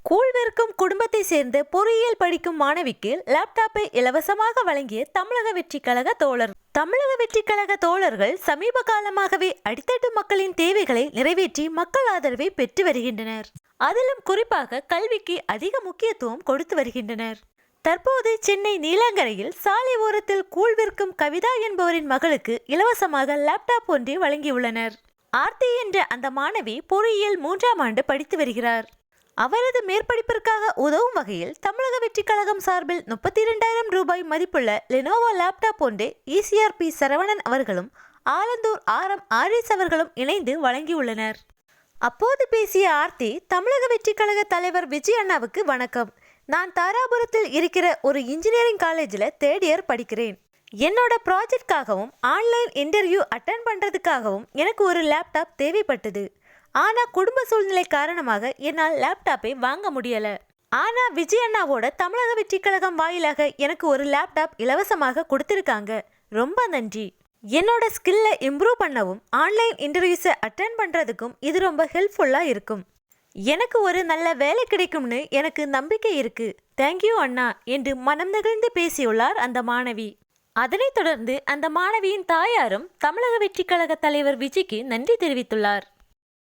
கூழ்விற்கும் குடும்பத்தை சேர்ந்த பொறியியல் படிக்கும் மாணவிக்கு லேப்டாப்பை இலவசமாக வழங்கிய தமிழக வெற்றிக் கழக தோழர். தமிழக வெற்றிக் கழக தோழர்கள் சமீப காலமாகவே அடித்தட்டு மக்களின் தேவைகளை நிறைவேற்றி மக்கள் ஆதரவை பெற்று வருகின்றனர். அதிலும் குறிப்பாக கல்விக்கு அதிக முக்கியத்துவம் கொடுத்து வருகின்றனர். தற்போது சென்னை நீலாங்கரையில் சாலை ஓரத்தில் கூழ் விற்கும் கவிதா என்பவரின் மகளுக்கு இலவசமாக லேப்டாப் ஒன்றை வழங்கியுள்ளனர். ஆர்த்தி என்ற அந்த மாணவி பொறியியல் 3ஆம் ஆண்டு படித்து வருகிறார். அவரது மேற்படிப்பிற்காக உதவும் வகையில் தமிழக வெற்றிக் கழகம் சார்பில் 32,000 ரூபாய் மதிப்புள்ள லெனோவோ லேப்டாப் ஒன்றை ECRP சரவணன் அவர்களும் ஆலந்தூர் RM ஆரிஸ் அவர்களும் இணைந்து வழங்கியுள்ளனர். அப்போது பேசிய ஆர்த்தி, தமிழக வெற்றிக் கழக தலைவர் விஜய் அண்ணாவுக்கு வணக்கம். நான் தாராபுரத்தில் இருக்கிற ஒரு இன்ஜினியரிங் காலேஜில் 3rd இயர் படிக்கிறேன். என்னோட ப்ராஜெக்ட்காகவும் ஆன்லைன் இன்டர்வியூ அட்டன் பண்ணுறதுக்காகவும் எனக்கு ஒரு லேப்டாப் தேவைப்பட்டது. ஆனால் குடும்ப சூழ்நிலை காரணமாக என்னால் லேப்டாப்பை வாங்க முடியலை. ஆனால் விஜய் அண்ணாவோட தமிழக வெற்றிக் கழகம் வாயிலாக எனக்கு ஒரு லேப்டாப் இலவசமாக கொடுத்துருக்காங்க. ரொம்ப நன்றி. என்னோட ஸ்கில்லை இம்ப்ரூவ் பண்ணவும் ஆன்லைன் இன்டர்வியூஸை அட்டன் பண்ணுறதுக்கும் இது ரொம்ப ஹெல்ப்ஃபுல்லாக இருக்கும். எனக்கு ஒரு நல்ல வேலை கிடைக்கும்னு எனக்கு நம்பிக்கை இருக்கு. தேங்க்யூ அண்ணா என்று மனம் நெகிழ்ந்து பேசியுள்ளார் அந்த மாணவி. அதனைத் தொடர்ந்து அந்த மாணவியின் தாயாரும் தமிழக வெற்றிக் கழக தலைவர் விஜய்க்கு நன்றி தெரிவித்துள்ளார்.